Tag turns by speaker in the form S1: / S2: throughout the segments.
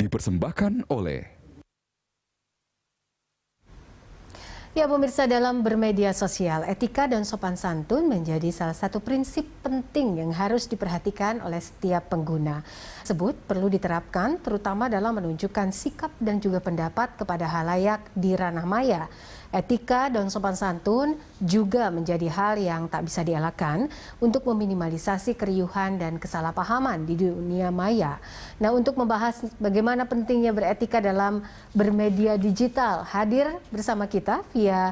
S1: dipersembahkan oleh
S2: Ya pemirsa, dalam bermedia sosial, etika dan sopan santun menjadi salah satu prinsip penting yang harus diperhatikan oleh setiap pengguna. Tersebut perlu diterapkan terutama dalam menunjukkan sikap dan juga pendapat kepada halayak di ranah maya. Etika dan sopan santun juga menjadi hal yang tak bisa dielakkan untuk meminimalisasi keriuhan dan kesalahpahaman di dunia maya. Nah, untuk membahas bagaimana pentingnya beretika dalam bermedia digital, hadir bersama kita via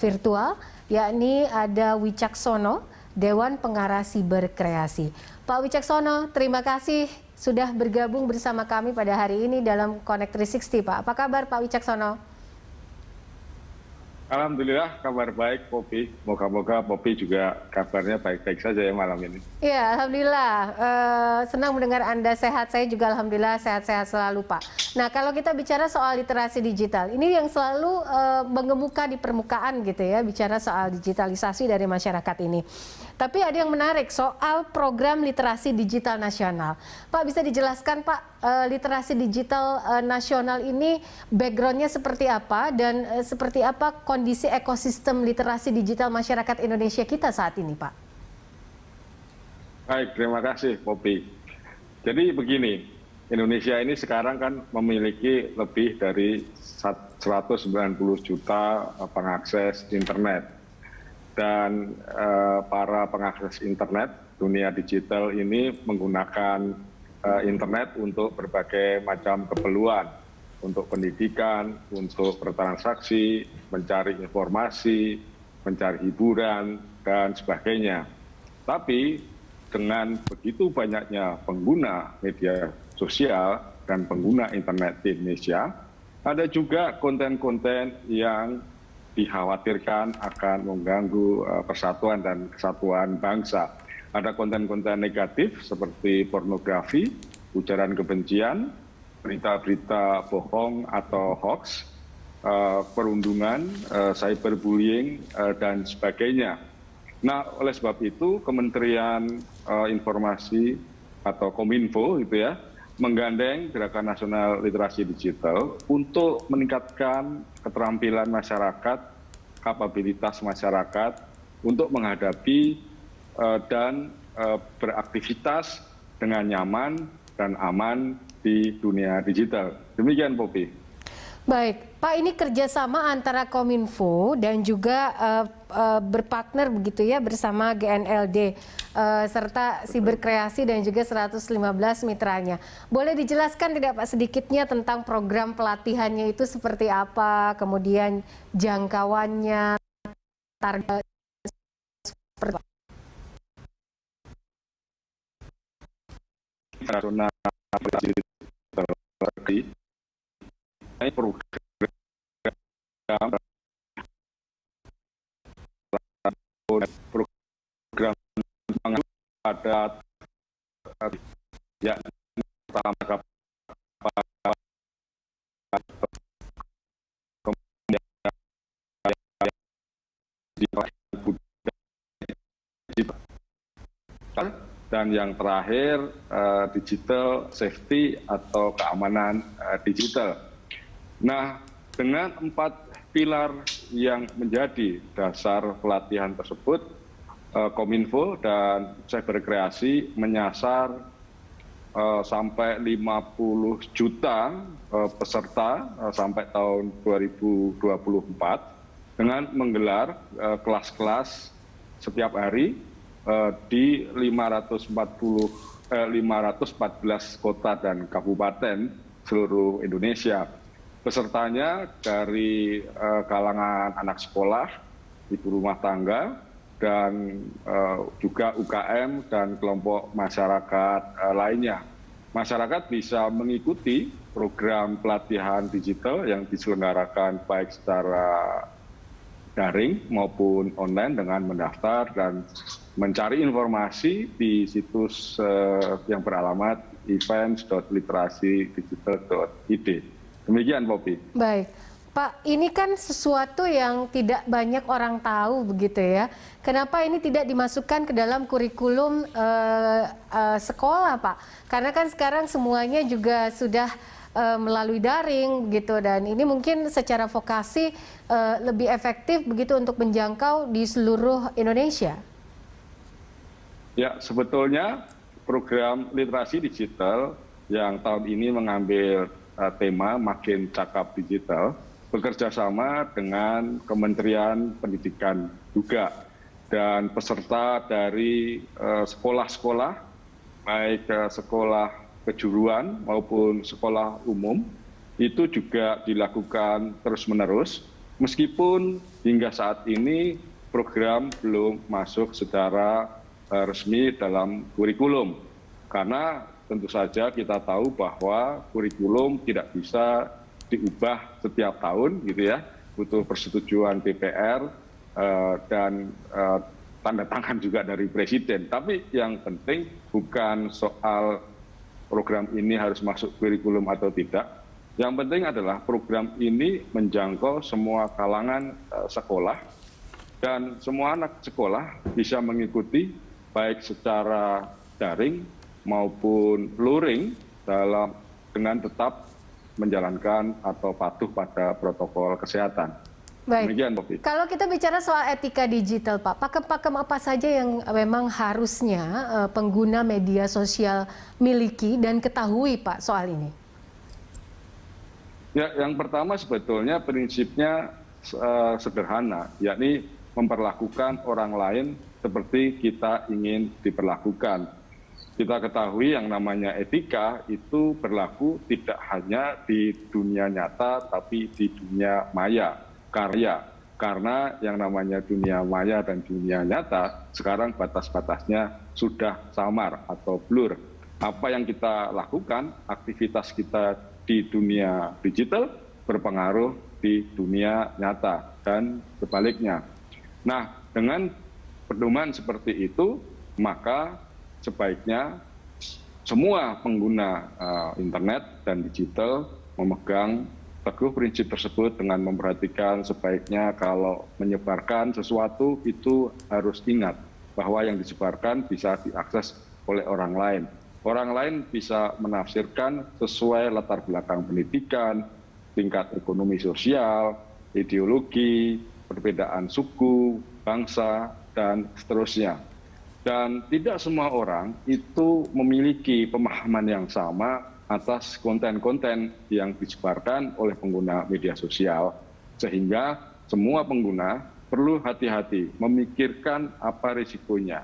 S2: virtual, yakni ada Wicaksono, Dewan Pengarah Siber Kreasi. Pak Wicaksono, terima kasih sudah bergabung bersama kami pada hari ini dalam Connect 360, Pak. Apa kabar Pak Wicaksono?
S3: Alhamdulillah kabar baik, Poppy. Moga-moga Poppy juga kabarnya baik-baik saja ya malam ini.
S2: Ya, Alhamdulillah. Senang mendengar Anda sehat. Saya juga Alhamdulillah sehat-sehat selalu, Pak. Nah, kalau kita bicara soal literasi digital, ini yang selalu mengemuka di permukaan gitu ya, bicara soal digitalisasi dari masyarakat ini. Tapi ada yang menarik soal program literasi digital nasional. Pak, bisa dijelaskan Pak, literasi digital nasional ini backgroundnya seperti apa dan seperti apa kondisi ekosistem literasi digital masyarakat Indonesia kita saat ini, Pak?
S3: Baik, terima kasih, Poppy. Jadi begini, Indonesia ini sekarang kan memiliki lebih dari 190 juta pengakses internet. Dan para pengakses internet dunia digital ini menggunakan internet untuk berbagai macam keperluan, untuk pendidikan, untuk bertransaksi, mencari informasi, mencari hiburan, dan sebagainya. Tapi dengan begitu banyaknya pengguna media sosial dan pengguna internet di Indonesia, ada juga konten-konten yang dikhawatirkan akan mengganggu persatuan dan kesatuan bangsa. Ada konten-konten negatif seperti pornografi, ujaran kebencian, berita-berita bohong atau hoax, perundungan, cyberbullying, dan sebagainya. Nah, oleh sebab itu Kementerian Informasi atau Kominfo gitu ya, menggandeng Gerakan Nasional Literasi Digital untuk meningkatkan keterampilan masyarakat, kapabilitas masyarakat untuk menghadapi dan beraktivitas dengan nyaman dan aman di dunia digital. Demikian, Poppy.
S2: Baik, Pak, ini kerjasama antara Kominfo dan juga berpartner begitu ya bersama GNLD serta Siberkreasi dan juga 115 mitranya. Boleh dijelaskan tidak Pak sedikitnya tentang program pelatihannya itu seperti apa, kemudian jangkauannya, target seperti apa?
S3: Program padat ya pertama dan yang terakhir digital safety atau keamanan digital. Nah, dengan 4 pilar yang menjadi dasar pelatihan tersebut, Kominfo dan Siberkreasi menyasar sampai 50 juta peserta sampai tahun 2024 dengan menggelar kelas-kelas setiap hari di 514 kota dan kabupaten seluruh Indonesia. Pesertanya dari kalangan anak sekolah, ibu rumah tangga, dan juga UKM dan kelompok masyarakat lainnya. Masyarakat bisa mengikuti program pelatihan digital yang diselenggarakan baik secara daring maupun online dengan mendaftar dan mencari informasi di situs yang beralamat events.literasidigital.id. Demikian, Poppy.
S2: Baik, Pak, ini kan sesuatu yang tidak banyak orang tahu begitu ya. Kenapa ini tidak dimasukkan ke dalam kurikulum sekolah, Pak? Karena kan sekarang semuanya juga sudah melalui daring gitu, dan ini mungkin secara vokasi lebih efektif begitu untuk menjangkau di seluruh Indonesia.
S3: Ya, sebetulnya program literasi digital yang tahun ini mengambil tema Makin Cakap Digital bekerja sama dengan Kementerian Pendidikan juga, dan peserta dari sekolah-sekolah, baik sekolah kejuruan maupun sekolah umum, itu juga dilakukan terus-menerus, meskipun hingga saat ini program belum masuk secara resmi dalam kurikulum. Karena tentu saja kita tahu bahwa kurikulum tidak bisa diubah setiap tahun gitu ya, butuh persetujuan DPR dan tanda tangan juga dari Presiden. Tapi yang penting bukan soal program ini harus masuk kurikulum atau tidak. Yang penting adalah program ini menjangkau semua kalangan sekolah, dan semua anak sekolah bisa mengikuti baik secara daring maupun luring dengan tetap menjalankan atau patuh pada protokol kesehatan.
S2: Baik.
S3: Demikian, Bobi.
S2: Kalau kita bicara soal etika digital, Pak, pakem-pakem apa saja yang memang harusnya pengguna media sosial miliki dan ketahui, Pak, soal ini?
S3: Ya, yang pertama sebetulnya prinsipnya sederhana, yakni memperlakukan orang lain seperti kita ingin diperlakukan. Kita ketahui yang namanya etika itu berlaku tidak hanya di dunia nyata, tapi di dunia maya, karya. Karena yang namanya dunia maya dan dunia nyata, sekarang batas-batasnya sudah samar atau blur. Apa yang kita lakukan, aktivitas kita di dunia digital berpengaruh di dunia nyata dan sebaliknya. Nah, dengan pedoman seperti itu, maka sebaiknya semua pengguna internet dan digital memegang teguh prinsip tersebut dengan memperhatikan sebaiknya kalau menyebarkan sesuatu itu harus ingat bahwa yang disebarkan bisa diakses oleh orang lain. Orang lain bisa menafsirkan sesuai latar belakang pendidikan, tingkat ekonomi sosial, ideologi, perbedaan suku, bangsa, dan seterusnya. Dan tidak semua orang itu memiliki pemahaman yang sama atas konten-konten yang disebarkan oleh pengguna media sosial. Sehingga semua pengguna perlu hati-hati memikirkan apa risikonya.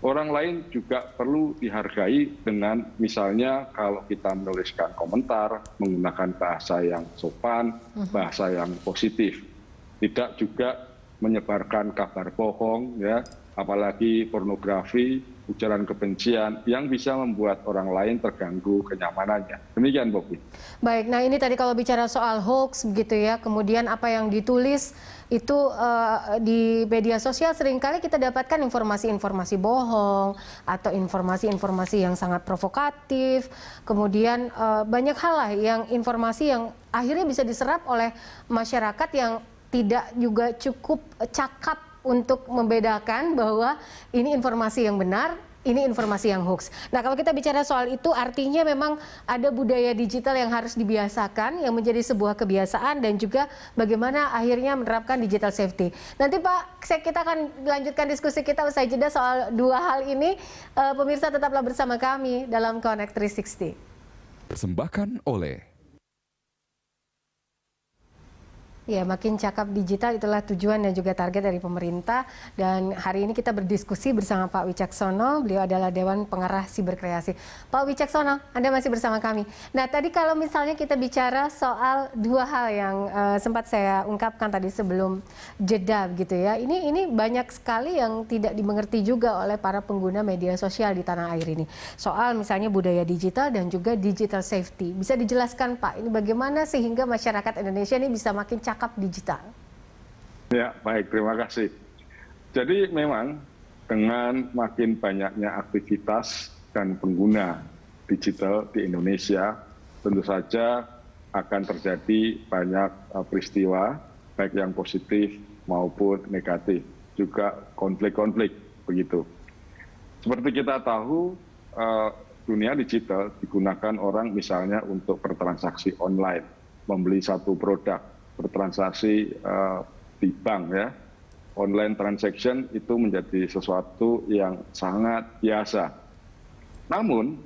S3: Orang lain juga perlu dihargai dengan misalnya kalau kita menuliskan komentar, menggunakan bahasa yang sopan, bahasa yang positif. Tidak juga menyebarkan kabar bohong, ya, apalagi pornografi, ujaran kebencian yang bisa membuat orang lain terganggu kenyamanannya. Demikian, Bobi.
S2: Baik, nah ini tadi kalau bicara soal hoax begitu ya, kemudian apa yang ditulis itu di media sosial seringkali kita dapatkan informasi-informasi bohong atau informasi-informasi yang sangat provokatif, kemudian banyak hal lah yang informasi yang akhirnya bisa diserap oleh masyarakat yang tidak juga cukup cakap untuk membedakan bahwa ini informasi yang benar, ini informasi yang hoax. Nah, kalau kita bicara soal itu, artinya memang ada budaya digital yang harus dibiasakan, yang menjadi sebuah kebiasaan, dan juga bagaimana akhirnya menerapkan digital safety. Nanti Pak, kita akan lanjutkan diskusi kita usai jeda soal dua hal ini. Pemirsa tetaplah bersama kami dalam Connect 360.
S1: Persembahkan oleh
S2: Ya, makin cakap digital itulah tujuan dan juga target dari pemerintah. Dan hari ini kita berdiskusi bersama Pak Wicaksono. Beliau adalah Dewan Pengarah Siberkreasi. Pak Wicaksono, Anda masih bersama kami. Nah, tadi kalau misalnya kita bicara soal dua hal yang sempat saya ungkapkan tadi sebelum jeda gitu ya. Ini banyak sekali yang tidak dimengerti juga oleh para pengguna media sosial di tanah air ini. Soal misalnya budaya digital dan juga digital safety. Bisa dijelaskan Pak, ini bagaimana sehingga masyarakat Indonesia ini bisa makin cakap digital?
S3: Ya, baik, terima kasih. Jadi memang dengan makin banyaknya aktivitas dan pengguna digital di Indonesia, tentu saja akan terjadi banyak peristiwa, baik yang positif maupun negatif, juga konflik-konflik begitu. Seperti kita tahu, dunia digital digunakan orang misalnya untuk bertransaksi online, membeli satu produk, bertransaksi di bank ya. Online transaction itu menjadi sesuatu yang sangat biasa. Namun,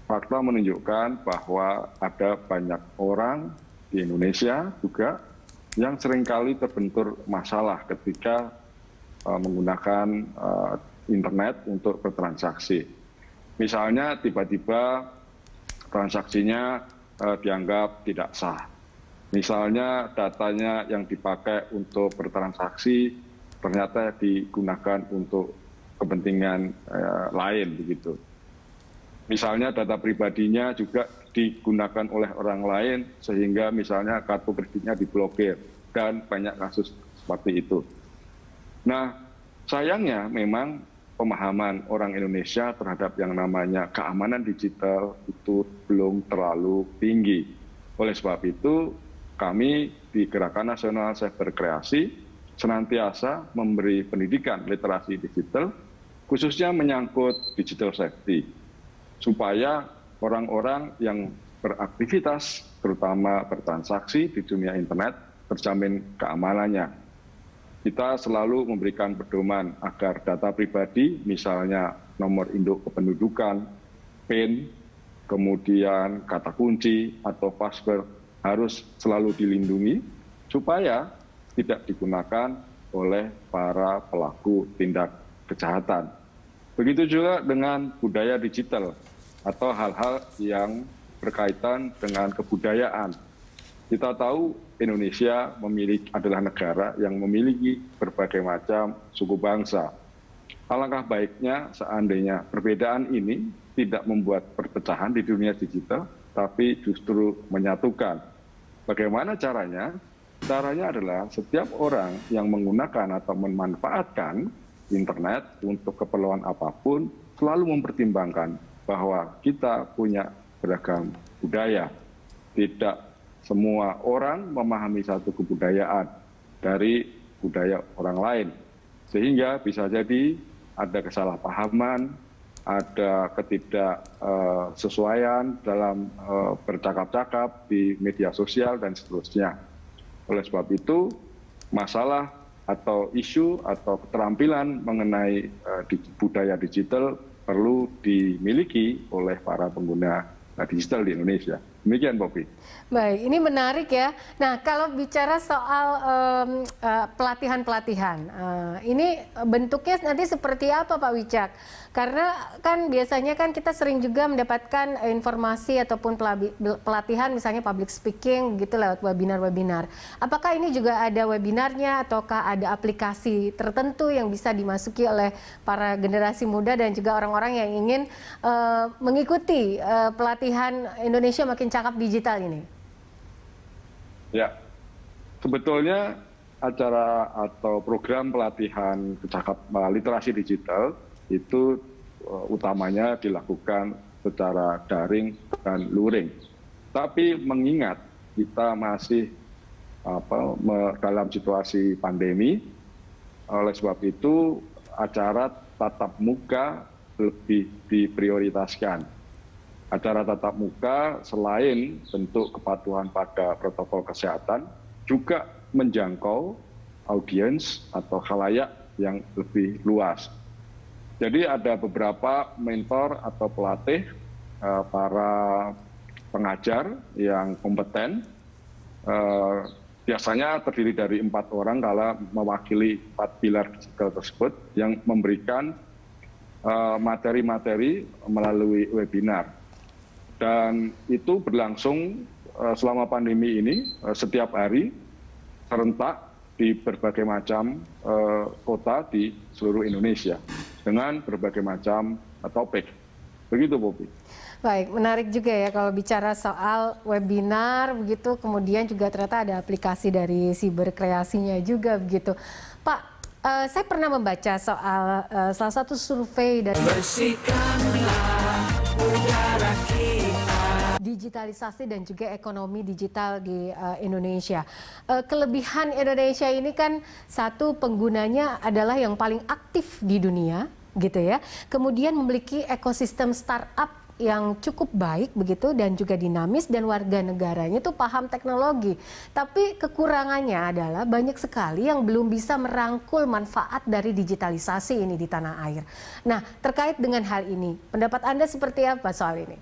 S3: fakta menunjukkan bahwa ada banyak orang di Indonesia juga yang seringkali terbentur masalah ketika menggunakan internet untuk bertransaksi. Misalnya tiba-tiba transaksinya dianggap tidak sah. Misalnya datanya yang dipakai untuk bertransaksi ternyata digunakan untuk kepentingan lain begitu. Misalnya data pribadinya juga digunakan oleh orang lain sehingga misalnya kartu kreditnya diblokir dan banyak kasus seperti itu. Nah, sayangnya memang pemahaman orang Indonesia terhadap yang namanya keamanan digital itu belum terlalu tinggi. Oleh sebab itu, kami di Gerakan Nasional Cyber Kreasi senantiasa memberi pendidikan literasi digital, khususnya menyangkut digital safety, supaya orang-orang yang beraktivitas, terutama bertransaksi di dunia internet, terjamin keamanannya. Kita selalu memberikan pedoman agar data pribadi, misalnya nomor induk kependudukan, PIN, kemudian kata kunci atau password, harus selalu dilindungi supaya tidak digunakan oleh para pelaku tindak kejahatan. Begitu juga dengan budaya digital atau hal-hal yang berkaitan dengan kebudayaan. Kita tahu Indonesia adalah negara yang memiliki berbagai macam suku bangsa. Alangkah baiknya seandainya perbedaan ini tidak membuat perpecahan di dunia digital, tapi justru menyatukan. Bagaimana caranya? Caranya adalah setiap orang yang menggunakan atau memanfaatkan internet untuk keperluan apapun selalu mempertimbangkan bahwa kita punya beragam budaya. Tidak semua orang memahami satu kebudayaan dari budaya orang lain. Sehingga bisa jadi ada kesalahpahaman, ada ketidaksesuaian dalam bercakap-cakap di media sosial dan seterusnya. Oleh sebab itu, masalah atau isu atau keterampilan mengenai budaya digital perlu dimiliki oleh para pengguna digital di Indonesia. Demikian, Poppy.
S2: Baik, ini menarik ya. Nah, kalau bicara soal pelatihan-pelatihan, ini bentuknya nanti seperti apa Pak Wicak? Karena kan biasanya kan kita sering juga mendapatkan informasi ataupun pelatihan misalnya public speaking gitu lewat webinar-webinar. Apakah ini juga ada webinarnya ataukah ada aplikasi tertentu yang bisa dimasuki oleh para generasi muda dan juga orang-orang yang ingin mengikuti pelatihan Indonesia Makin Cakap Digital ini?
S3: Ya, sebetulnya acara atau program pelatihan literasi digital itu utamanya dilakukan secara daring dan luring. Tapi mengingat kita masih dalam situasi pandemi, oleh sebab itu acara tatap muka lebih diprioritaskan. Acara tatap muka selain bentuk kepatuhan pada protokol kesehatan juga menjangkau audiens atau khalayak yang lebih luas. Jadi ada beberapa mentor atau pelatih, para pengajar yang kompeten, biasanya terdiri dari 4 orang kalau mewakili 4 pilar digital tersebut yang memberikan materi-materi melalui webinar. Dan itu berlangsung selama pandemi ini setiap hari serentak di berbagai macam kota di seluruh Indonesia dengan berbagai macam topik. Begitu, Poppy.
S2: Baik, menarik juga ya kalau bicara soal webinar begitu, kemudian juga ternyata ada aplikasi dari Cyber Kreasinya juga begitu. Pak, saya pernah membaca soal salah satu survei dari digitalisasi dan juga ekonomi digital di Indonesia. Kelebihan Indonesia ini kan satu, penggunanya adalah yang paling aktif di dunia, gitu ya. Kemudian memiliki ekosistem startup yang cukup baik begitu dan juga dinamis, dan warga negaranya tuh paham teknologi. Tapi kekurangannya adalah banyak sekali yang belum bisa merangkul manfaat dari digitalisasi ini di tanah air. Nah, terkait dengan hal ini, pendapat Anda seperti apa soal ini?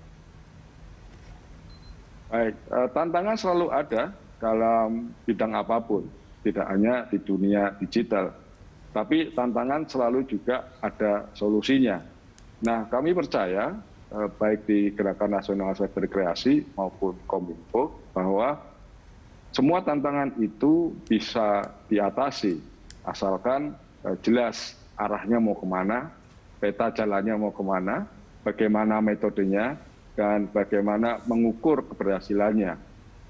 S3: Baik, tantangan selalu ada dalam bidang apapun, tidak hanya di dunia digital. Tapi tantangan selalu juga ada solusinya. Nah, kami percaya baik di Gerakan Nasional Cyber Kreasi maupun Kominfo bahwa semua tantangan itu bisa diatasi asalkan jelas arahnya mau kemana, peta jalannya mau kemana, bagaimana metodenya, dan bagaimana mengukur keberhasilannya.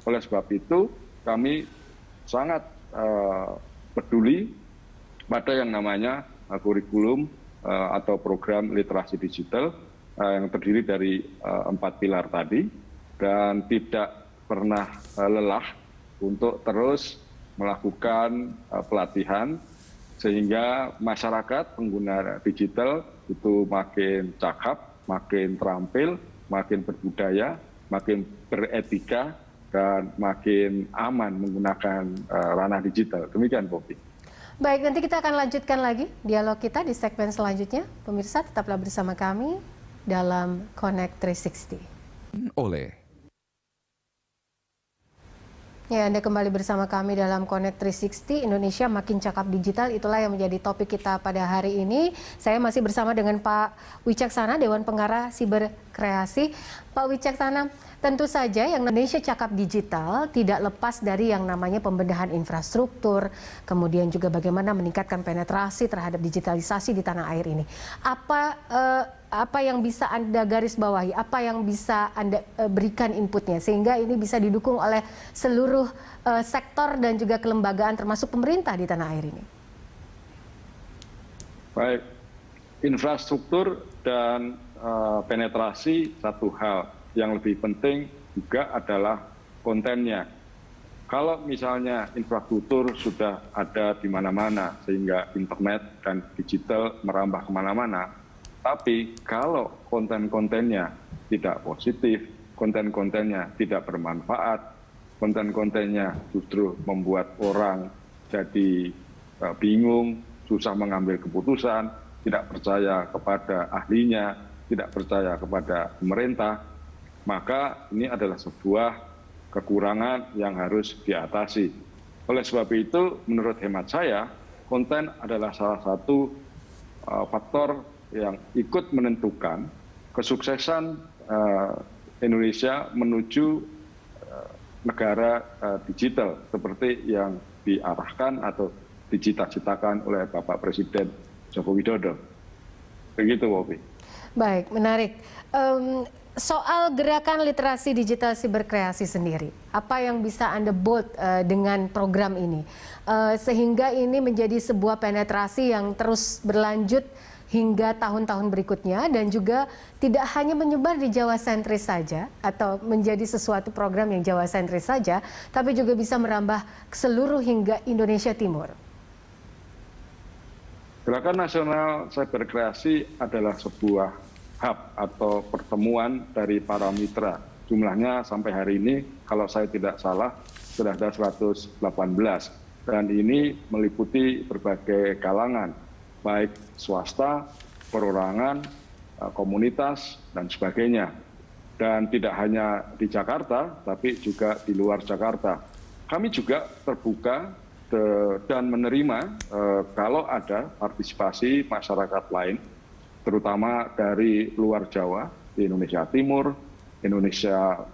S3: Oleh sebab itu kami sangat peduli pada yang namanya kurikulum atau program literasi digital yang terdiri dari 4 pilar tadi, dan tidak pernah lelah untuk terus melakukan pelatihan sehingga masyarakat pengguna digital itu makin cakap, makin terampil, makin berbudaya, makin beretika, dan makin aman menggunakan ranah digital. Demikian, Poppy.
S2: Baik, nanti kita akan lanjutkan lagi dialog kita di segmen selanjutnya. Pemirsa, tetaplah bersama kami dalam Connect 360.
S1: Oleh
S2: Ya, Anda kembali bersama kami dalam Connect 360, Indonesia makin cakap digital, itulah yang menjadi topik kita pada hari ini. Saya masih bersama dengan Pak Wicaksana, Dewan Pengarah Siber Kreasi. Pak Wicaksana, tentu saja yang Indonesia cakap digital tidak lepas dari yang namanya pembenahan infrastruktur, kemudian juga bagaimana meningkatkan penetrasi terhadap digitalisasi di tanah air ini. Apa yang bisa Anda garis bawahi, apa yang bisa Anda berikan inputnya sehingga ini bisa didukung oleh seluruh sektor dan juga kelembagaan termasuk pemerintah di tanah air ini?
S3: Baik, infrastruktur dan penetrasi satu hal, yang lebih penting juga adalah kontennya. Kalau misalnya infrastruktur sudah ada di mana-mana sehingga internet dan digital merambah kemana-mana, tapi kalau konten-kontennya tidak positif, konten-kontennya tidak bermanfaat, konten-kontennya justru membuat orang jadi bingung, susah mengambil keputusan, tidak percaya kepada ahlinya, tidak percaya kepada pemerintah, maka ini adalah sebuah kekurangan yang harus diatasi. Oleh sebab itu, menurut hemat saya, konten adalah salah satu faktor yang ikut menentukan kesuksesan Indonesia menuju negara digital seperti yang diarahkan atau dicita-citakan oleh Bapak Presiden Joko Widodo. Begitu, Wopi.
S2: Baik, menarik. Soal gerakan literasi digital siber kreasi sendiri, apa yang bisa Anda build dengan program ini? Sehingga ini menjadi sebuah penetrasi yang terus berlanjut hingga tahun-tahun berikutnya dan juga tidak hanya menyebar di Jawa sentris saja atau menjadi sesuatu program yang Jawa sentris saja, tapi juga bisa merambah ke seluruh hingga Indonesia Timur.
S3: Gerakan Nasional Cyber Kreasi adalah sebuah hub atau pertemuan dari para mitra. Jumlahnya sampai hari ini, kalau saya tidak salah, sudah ada 118. Dan ini meliputi berbagai kalangan, baik swasta, perorangan, komunitas, dan sebagainya. Dan tidak hanya di Jakarta, tapi juga di luar Jakarta. Kami juga terbuka dan menerima kalau ada partisipasi masyarakat lain, terutama dari luar Jawa, di Indonesia Timur, Indonesia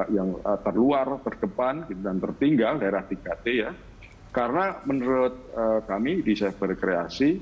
S3: yang terluar, terdepan, dan tertinggal, daerah 3T ya. Karena menurut kami di Cyber Kreasi,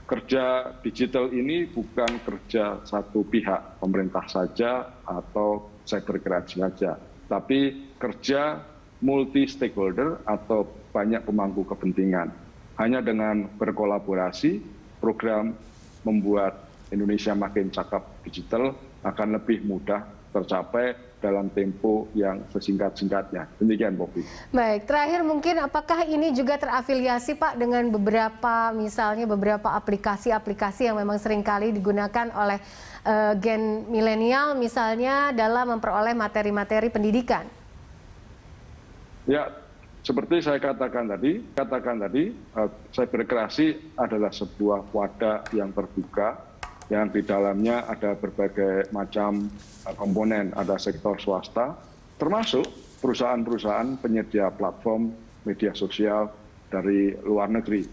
S3: kerja digital ini bukan kerja satu pihak, pemerintah saja atau Cyber Kreasi saja, tapi kerja multi stakeholder atau banyak pemangku kepentingan. Hanya dengan berkolaborasi, program membuat Indonesia makin cakap digital akan lebih mudah tercapai dalam tempo yang sesingkat-singkatnya. Demikian, Bobi.
S2: Baik, terakhir mungkin apakah ini juga terafiliasi Pak dengan beberapa aplikasi-aplikasi yang memang seringkali digunakan oleh gen milenial misalnya dalam memperoleh materi-materi pendidikan?
S3: Ya, seperti saya katakan tadi, cyberkreasi adalah sebuah wadah yang terbuka yang di dalamnya ada berbagai macam komponen, ada sektor swasta, termasuk perusahaan-perusahaan penyedia platform media sosial dari luar negeri.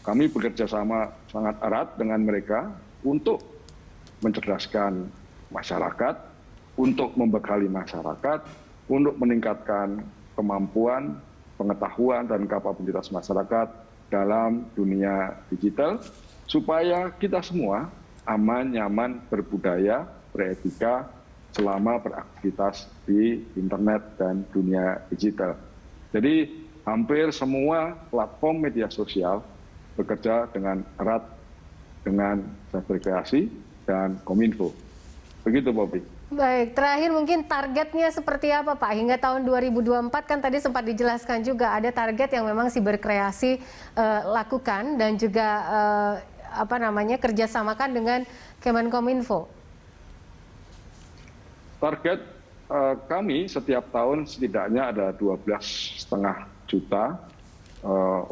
S3: Kami bekerja sama sangat erat dengan mereka untuk mencerdaskan masyarakat, untuk membekali masyarakat, untuk meningkatkan kemampuan, pengetahuan, dan kapabilitas masyarakat dalam dunia digital, supaya kita semua aman, nyaman, berbudaya, beretika selama beraktivitas di internet dan dunia digital. Jadi hampir semua platform media sosial bekerja dengan erat dengan cyberkreasi dan Kominfo. Begitu, Bobi.
S2: Baik, terakhir mungkin targetnya seperti apa Pak? Hingga tahun 2024 kan tadi sempat dijelaskan juga ada target yang memang cyberkreasi lakukan dan juga kerjasamakan dengan Kemenkominfo. Target
S3: kami setiap tahun setidaknya ada 12,5 juta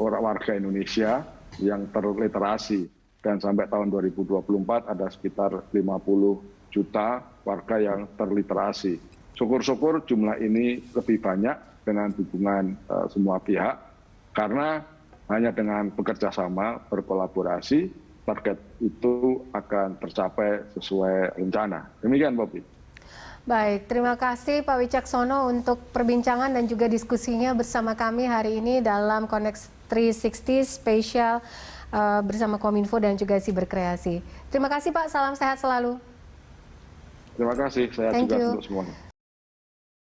S3: orang warga Indonesia yang terliterasi, dan sampai tahun 2024 ada sekitar 50 juta warga yang terliterasi. Syukur-syukur jumlah ini lebih banyak dengan dukungan semua pihak, karena hanya dengan bekerja sama, berkolaborasi, target itu akan tercapai sesuai rencana. Demikian, Bobi.
S2: Baik, terima kasih Pak Wicaksono untuk perbincangan dan juga diskusinya bersama kami hari ini dalam Connect 360 spesial bersama Kominfo dan juga Cyberkreasi. Terima kasih Pak, salam sehat selalu.
S3: Terima kasih, saya juga untuk semuanya.